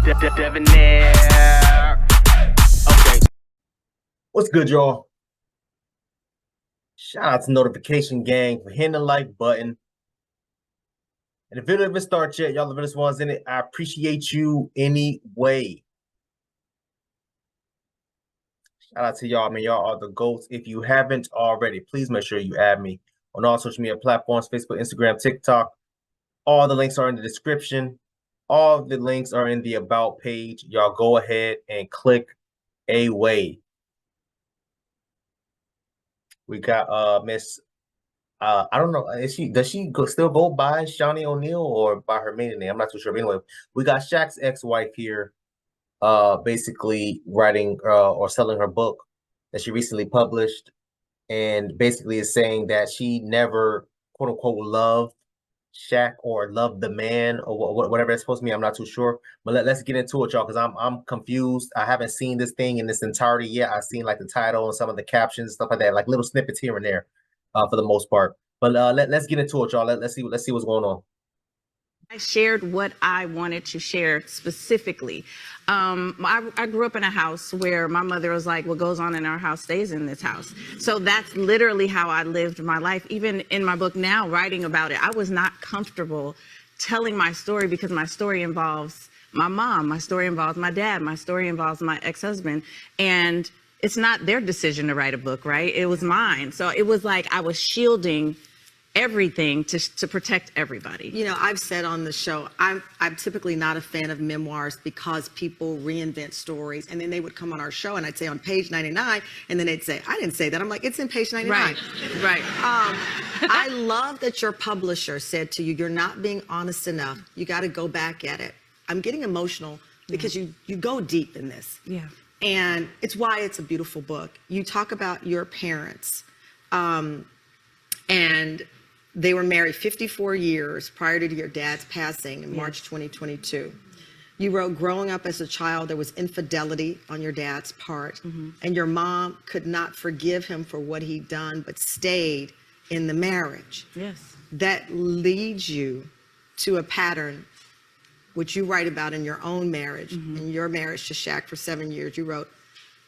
Debonair. Okay. What's good, y'all? Shout out to Notification Gang for hitting the like button. And if the video haven't started yet, y'all the first ones in it, I appreciate you anyway. Shout out to y'all, man. Y'all are the GOATs. If you haven't already, please make sure you add me on all social media platforms, Facebook, Instagram, TikTok. All the links are in the description. All the links are in the About page. Y'all go ahead and click away. We got Miss I don't know. Does she still go by Shaunie O'Neal or by her maiden name? I'm not too sure. But anyway, we got Shaq's ex-wife here, basically writing or selling her book that she recently published, and basically is saying that she never quote unquote loved Shaq or loved the man or whatever that's supposed to mean. I'm not too sure. But let's get into it, y'all, because I'm confused. I haven't seen this thing in its entirety yet. I've seen like the title and some of the captions and stuff like that, like little snippets here and there. For the most part. But let's get into it, y'all. Let's see what's going on. I shared what I wanted to share specifically. I grew up in a house where my mother was like, what goes on in our house stays in this house. So that's literally how I lived my life. Even in my book now, writing about it, I was not comfortable telling my story because my story involves my mom, my story involves my dad, my story involves my ex-husband. And it's not their decision to write a book, right? It was mine. So it was like I was shielding everything to protect everybody. You know, I've said on the show, I'm typically not a fan of memoirs because people reinvent stories, and then they would come on our show and I'd say on page 99, and then they'd say, I didn't say that. I'm like, it's in page 99. Right. I love that your publisher said to you, you're not being honest enough. You got to go back at it. I'm getting emotional because you go deep in this. Yeah. And it's why it's a beautiful book. You talk about your parents, and they were married 54 years prior to your dad's passing in March 2022. You wrote, growing up as a child, there was infidelity on your dad's part, and your mom could not forgive him for what he'd done, but stayed in the marriage. Yes. That leads you to a pattern which you write about in your own marriage, in your marriage to Shaq for 7 years. You wrote,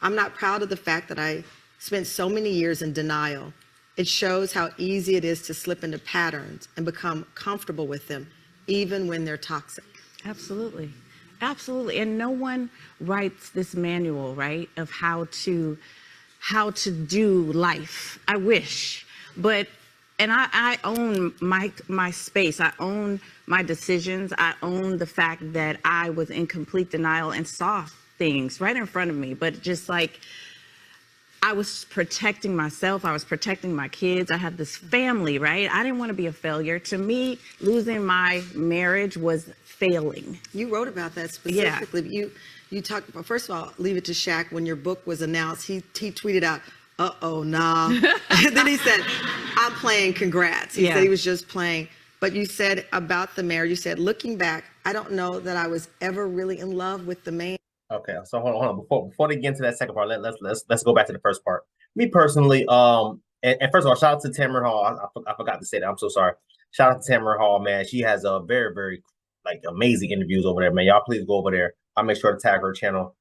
I'm not proud of the fact that I spent so many years in denial. It shows how easy it is to slip into patterns and become comfortable with them, even when they're toxic. Absolutely. Absolutely. And no one writes this manual, right, of how to do life. I wish. But and I own my space. I own my decisions. I own the fact that I was in complete denial and saw things right in front of me. But just like I was protecting myself, I was protecting my kids. I had this family, right? I didn't want to be a failure. To me, losing my marriage was failing. You wrote about that specifically. Yeah. You talked about, first of all, leave it to Shaq. When your book was announced, he tweeted out, uh-oh, nah. And then he said, I'm playing, congrats. He said he was just playing. But you said about the marriage, you said, looking back, I don't know that I was ever really in love with the man. Okay, so hold on. Before they get into that second part, let's go back to the first part. Me personally, and first of all, shout out to Tamara Hall. I forgot to say that. I'm so sorry. Shout out to Tamara Hall, man. She has a very, very amazing interviews over there, man. Y'all please go over there. I'll make sure to tag her channel.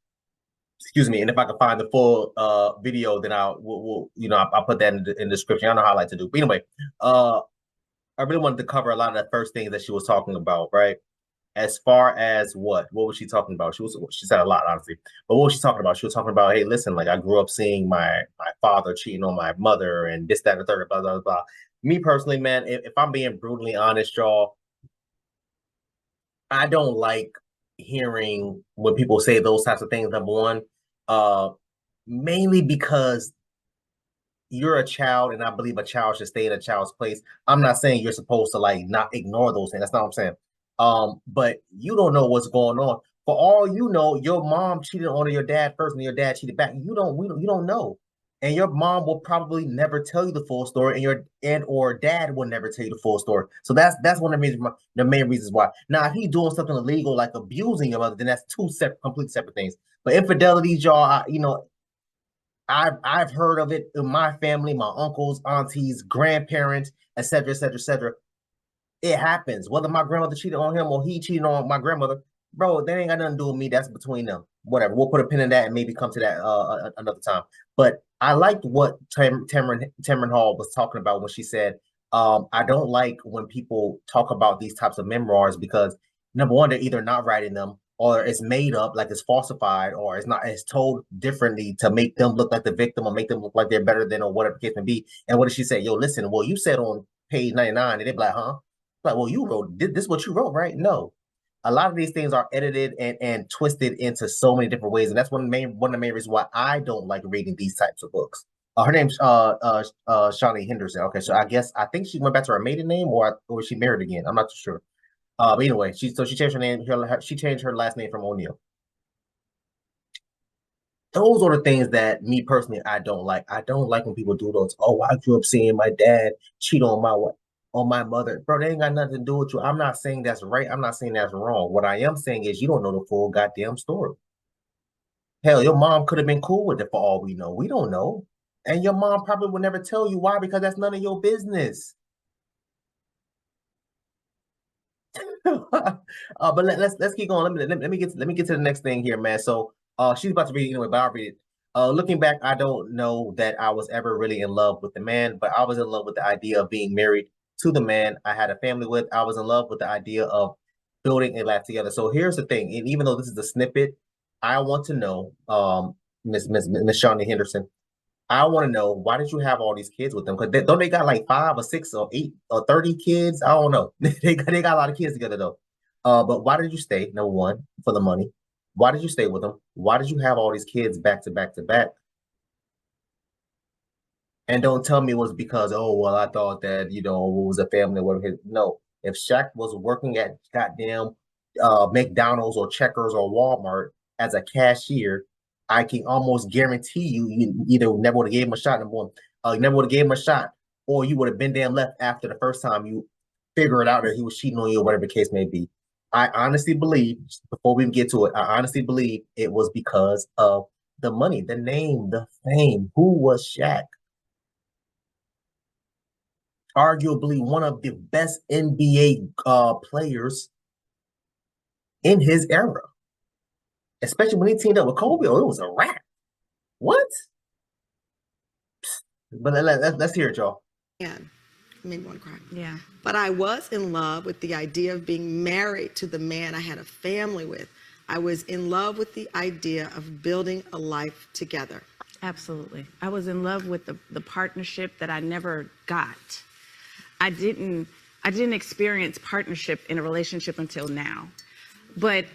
Excuse me, and if I can find the full video, then I'll put that in the description. I know how I like to do. But anyway, I really wanted to cover a lot of the first things that she was talking about, right? As far as what was she talking about? She said a lot, honestly. But what was she talking about? She was talking about, hey, listen, like I grew up seeing my father cheating on my mother and this, that, and the third, blah, blah, blah. Me personally, man, if I'm being brutally honest, y'all, I don't like hearing when people say those types of things, number one, mainly because you're a child, and I believe a child should stay in a child's place. I'm not saying you're supposed to like not ignore those things. That's not what I'm saying. But you don't know what's going on. For all you know, your mom cheated on your dad first, and your dad cheated back. You don't know, and your mom will probably never tell you the full story, and your or dad will never tell you the full story. So that's one of the main reasons why. Now, if he's doing something illegal like abusing your mother, then that's two completely separate things. But infidelity, y'all, I've heard of it in my family, my uncles, aunties, grandparents, etc., etc., etc. It happens. Whether my grandmother cheated on him or he cheated on my grandmother, bro, that ain't got nothing to do with me. That's between them. Whatever. We'll put a pin in that and maybe come to that another time. But I liked what Tamron Hall was talking about when she said, I don't like when people talk about these types of memoirs because number one, they're either not writing them or it's made up, like it's falsified, or it's told differently to make them look like the victim or make them look like they're better than or whatever the case may be. And what did she say? Yo, listen, well, you said on page 99, and they're like, huh? Like, well, you wrote this is what you wrote, right? No. A lot of these things are edited and twisted into so many different ways. And that's one of the main reasons why I don't like reading these types of books. Her name's Shaunie Henderson. Okay, so I think she went back to her maiden name or she married again. I'm not too sure. But anyway, she changed her name. She changed her last name from O'Neill. Those are the things that me personally I don't like. I don't like when people do those. Oh, I grew up seeing my dad cheat on my mother. Bro, they ain't got nothing to do with you. I'm not saying that's right. I'm not saying that's wrong. What I am saying is you don't know the full goddamn story. Hell, your mom could have been cool with it for all we know. We don't know. And your mom probably would never tell you why, because that's none of your business. But let's keep going. Let me get to the next thing here, man. So she's about to read it anyway, but I'll read it. Looking back, I don't know that I was ever really in love with the man, but I was in love with the idea of being married to the man I had a family with. I was in love with the idea of building a life together. So here's the thing, and even though this is a snippet, I want to know, Miss Shaunie Henderson, I want to know, why did you have all these kids with them? Because don't they got like 5 or 6 or 8 or 30 kids? I don't know. they got a lot of kids together though. But why did you stay? Number one, for the money. Why did you stay with them? Why did you have all these kids back to back to back? And don't tell me it was because, oh, well, I thought that, it was a family. Whatever. No, if Shaq was working at goddamn McDonald's or Checkers or Walmart as a cashier, I can almost guarantee you either never would have gave him a shot, number one, you never would have gave him a shot, or you would have been damn left after the first time you figure it out that he was cheating on you or whatever the case may be. I honestly believe, before we get to it, I honestly believe it was because of the money, the name, the fame. Who was Shaq? Arguably one of the best NBA players in his era. Especially when he teamed up with Kobe, it was a wrap. What? But let's hear it, y'all. Yeah, made me want to cry. Yeah. But I was in love with the idea of being married to the man I had a family with. I was in love with the idea of building a life together. Absolutely. I was in love with the partnership that I never got. I didn't experience partnership in a relationship until now. But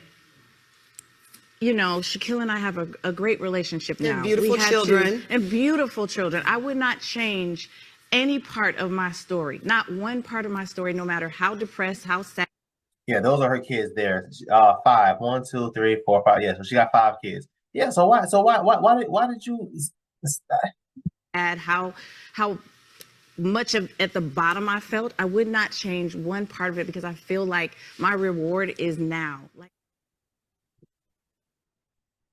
Shaquille and I have a great relationship now. And beautiful children. And beautiful children. I would not change any part of my story. Not one part of my story, no matter how depressed, how sad. Yeah, those are her kids there. 5. 1, 2, 3, 4, 5. Yeah, so she got 5 kids. Yeah, so why did you add how much of at the bottom I felt? I would not change one part of it because I feel like my reward is now.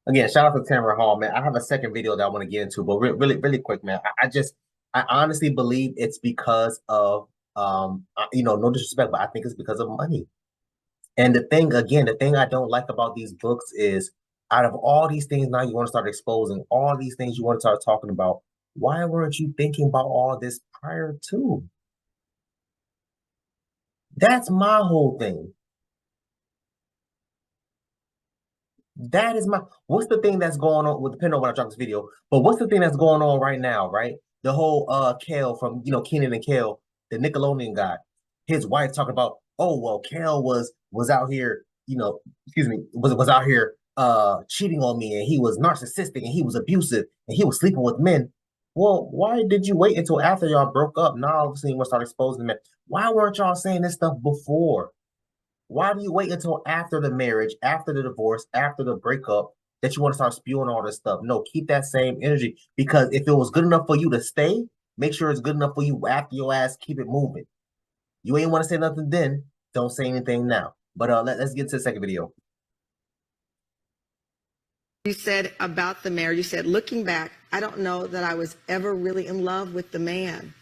Again, shout out to Tamron Hall, man. I have a second video that I want to get into, but really, really quick, man. I honestly believe it's because of, no disrespect, but I think it's because of money. And the thing I don't like about these books is, out of all these things now you want to start exposing, all these things you want to start talking about, why weren't you thinking about all this prior to? That's my whole thing. That is what's the thing that's going on, depending on when I drop this video, but what's the thing that's going on right now, right? The whole Kale from, Kenan and Kale, the Nickelodeon guy, his wife talking about, oh, well, Kale was out here, was out here cheating on me, and he was narcissistic, and he was abusive, and he was sleeping with men. Well, why did you wait until after y'all broke up? Now all of a sudden you want to start exposing men. Why weren't y'all saying this stuff before? Why do you wait until after the marriage, after the divorce, after the breakup, that you want to start spewing all this stuff? No, keep that same energy, because if it was good enough for you to stay, make sure it's good enough for you after your ass. Keep it moving. You ain't want to say nothing then, don't say anything now. But let's get to the second video. You said about the marriage, you said, looking back, I don't know that I was ever really in love with the man.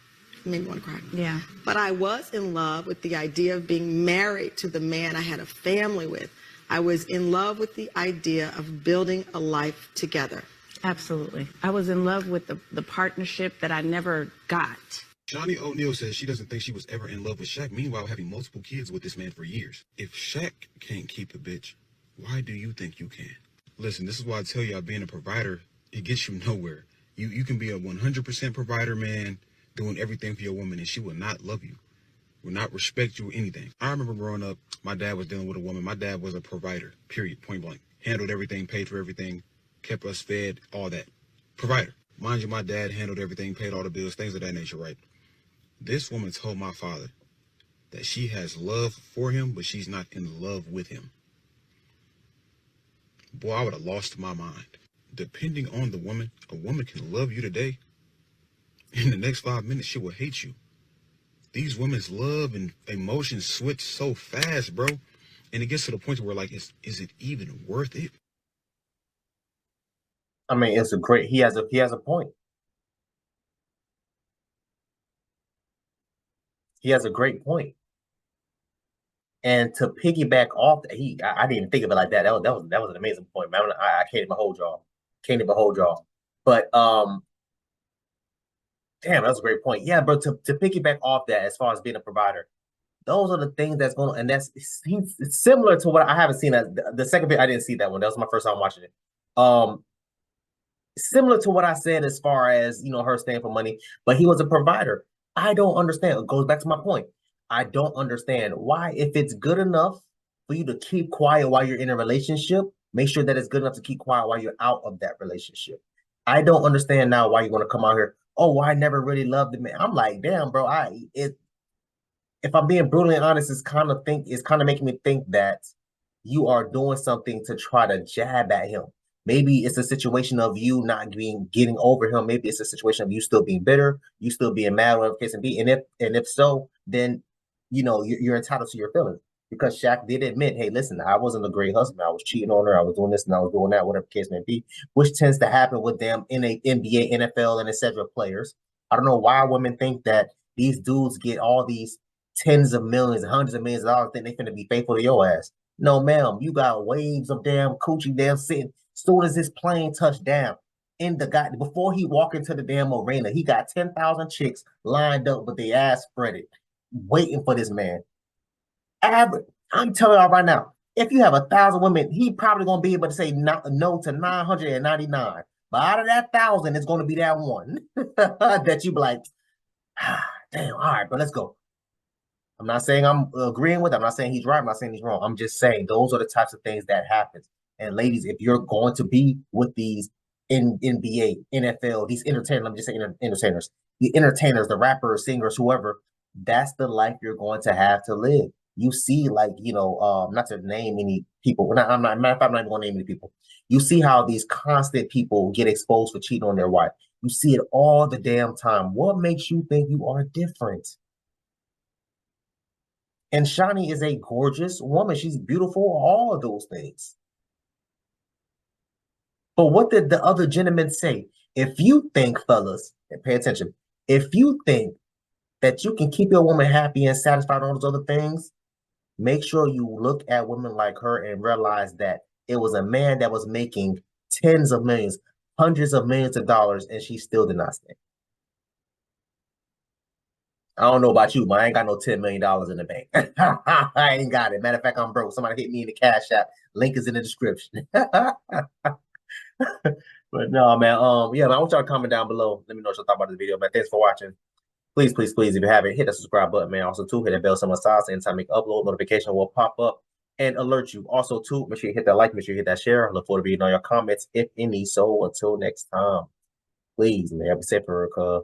It made me want to cry. Yeah. But I was in love with the idea of being married to the man I had a family with. I was in love with the idea of building a life together. Absolutely. I was in love with the partnership that I never got. Shaunie O'Neal says she doesn't think she was ever in love with Shaq, meanwhile having multiple kids with this man for years. If Shaq can't keep a bitch, why do you think you can? Listen, this is why I tell y'all being a provider, it gets you nowhere. You can be a 100% provider man doing everything for your woman and she will not love you, will not respect you or anything. I remember growing up, my dad was dealing with a woman. My dad was a provider, period, point blank. Handled everything, paid for everything, kept us fed, all that. Provider. Mind you, my dad handled everything, paid all the bills, things of that nature, right? This woman told my father that she has love for him, but she's not in love with him. Boy, I would have lost my mind. Depending on the woman, a woman can love you today. In the next 5 minutes, she will hate you. These women's love and emotions switch so fast, bro. And it gets to the point where, like, is it even worth it? I mean, it's a great. He has a point. He has a great point. And to piggyback off, I didn't even think of it like that. That was an amazing point, man. I can't even hold y'all. Can't even hold y'all. But damn, that's a great point. Yeah, bro. To piggyback off that, as far as being a provider, those are the things that's going. And it's similar to what I haven't seen. The second bit, I didn't see that one. That was my first time watching it. Similar to what I said as far as, you know, her staying for money, but he was a provider. I don't understand. It goes back to my point. I don't understand why, if it's good enough for you to keep quiet while you're in a relationship, make sure that it's good enough to keep quiet while you're out of that relationship. I don't understand now why you want to come out here. Oh, well, I never really loved the man. I'm like, damn, bro. If I'm being brutally honest, it's kind of making me think that you are doing something to try to jab at him. Maybe it's a situation of you not getting over him. Maybe it's a situation of you still being bitter, you still being mad, whatever the case may be. And if so, then you know you're entitled to your feelings. Because Shaq did admit, hey, listen, I wasn't a great husband. I was cheating on her. I was doing this and I was doing that, whatever the case may be, which tends to happen with them in a NBA, NFL, and etc. players. I don't know why women think that these dudes get all these tens of millions and hundreds of millions of dollars, think they're going to be faithful to your ass. No, ma'am. You got waves of damn coochie damn sitting. Soon as this plane touched down, before he walked into the damn arena, he got 10,000 chicks lined up with their ass spreaded, waiting for this man. I'm telling y'all right now, if you have 1,000 women, he probably gonna be able to say no to 999. But out of that 1,000, it's gonna be that one that you be like, damn, all right, but let's go. I'm not saying I'm agreeing with him. I'm not saying he's right. I'm not saying he's wrong. I'm just saying those are the types of things that happen. And ladies, if you're going to be with these NBA, NFL, these entertainers, I'm just saying entertainers, the entertainers, the rappers, singers, whoever, that's the life you're going to have to live. You see, like, you know, not to name any people, I'm not even going to name any people. You see how these constant people get exposed for cheating on their wife. You see it all the damn time. What makes you think you are different? And Shaunie is a gorgeous woman. She's beautiful, all of those things. But what did the other gentleman say? If you think, fellas, and pay attention, if you think that you can keep your woman happy and satisfied on all those other things, make sure you look at women like her and realize that it was a man that was making tens of millions, hundreds of millions of dollars, and she still did not stay. I don't know about you, but I ain't got no $10 million in the bank. I ain't got it. Matter of fact, I'm broke. Somebody hit me in the Cashapp. Link is in the description. But no, man. Yeah, man, I want y'all to comment down below. Let me know what you thought about this video, man. Thanks for watching. Please, please, please, if you haven't, hit that subscribe button, man. Also, too, hit that bell somewhere size. Anytime I make upload, notification will pop up and alert you. Also, too, make sure you hit that like, make sure you hit that share. I look forward to reading all your comments, if any. So until next time, please, man, be safe for her,